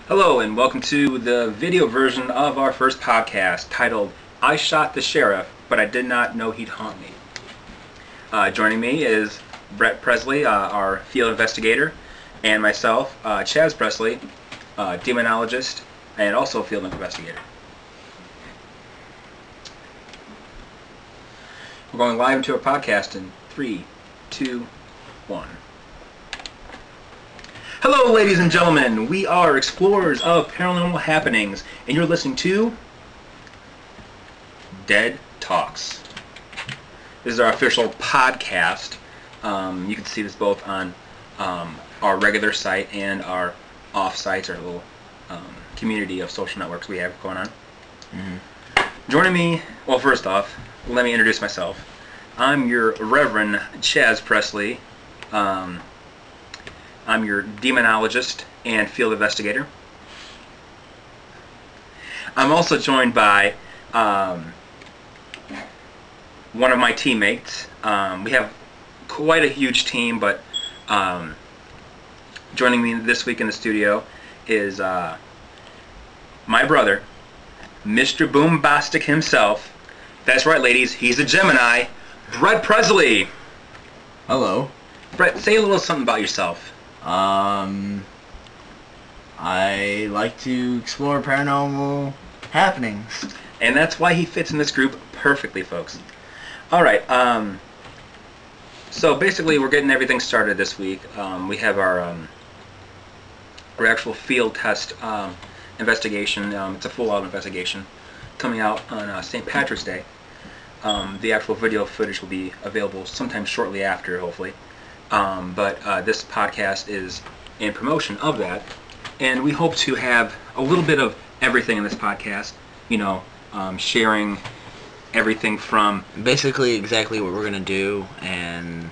Hello and welcome to the video version of our first podcast titled I Shot the Sheriff, but I Did Not Know He'd Haunt Me. Joining me is Brett Presley, our field investigator, and myself, Chaz Presley, demonologist and also field investigator. We're going live into our podcast in 3, 2, 1. Hello ladies and gentlemen, we are explorers of paranormal happenings and you're listening to Dead Talks. This is our official podcast. You can see this both on our regular site and our off sites, our little community of social networks we have going on. Joining me, well, first off, let me introduce myself. I'm your Reverend Chaz Presley. I'm your demonologist and field investigator. I'm also joined by one of my teammates. We have quite a huge team, but joining me this week in the studio is my brother, Mr. Boombastic himself. That's right, ladies, he's a Gemini, Brett Presley. Hello. Brett, say a little something about yourself. I like to explore paranormal happenings. And that's why he fits in this group perfectly, folks. Alright, so basically we're getting everything started this week. We have our actual field test investigation. It's a full-out investigation coming out on St. Patrick's Day. The actual video footage will be available sometime shortly after, hopefully. But this podcast is in promotion of that, and we hope to have a little bit of everything in this podcast, you know, sharing everything from Basically exactly what we're going to do and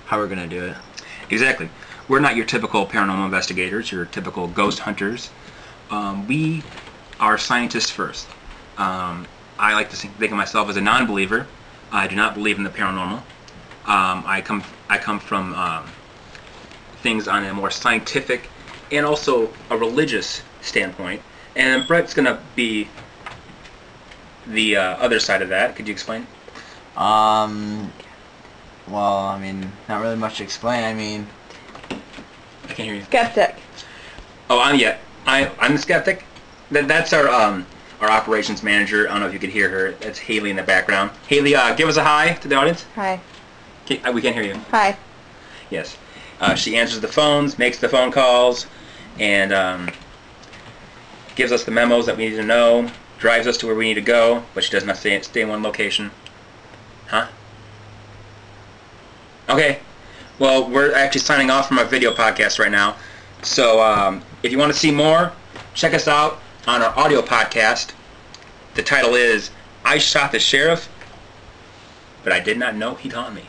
how we're going to do it. Exactly. We're not your typical paranormal investigators, your typical ghost hunters. We are scientists first. I like to think of myself as a non-believer. I do not believe in the paranormal. I come from things on a more scientific and also a religious standpoint, and Brett's gonna be the other side of that. Could you explain? Well, I mean, not really much to explain. I mean, I can't hear you. Skeptic. Oh, I'm the skeptic. That's our operations manager. I don't know if you could hear her. That's Haley in the background. Haley, give us a hi to the audience. Hi. We can't hear you. Hi. Yes. She answers the phones, makes the phone calls, and gives us the memos that we need to know, drives us to where we need to go, but she does not stay in one location. Huh? Okay. Well, we're actually signing off from our video podcast right now. So if you want to see more, check us out on our audio podcast. The title is I Shot the Sheriff, but I Did Not Know He'd Haunt Me.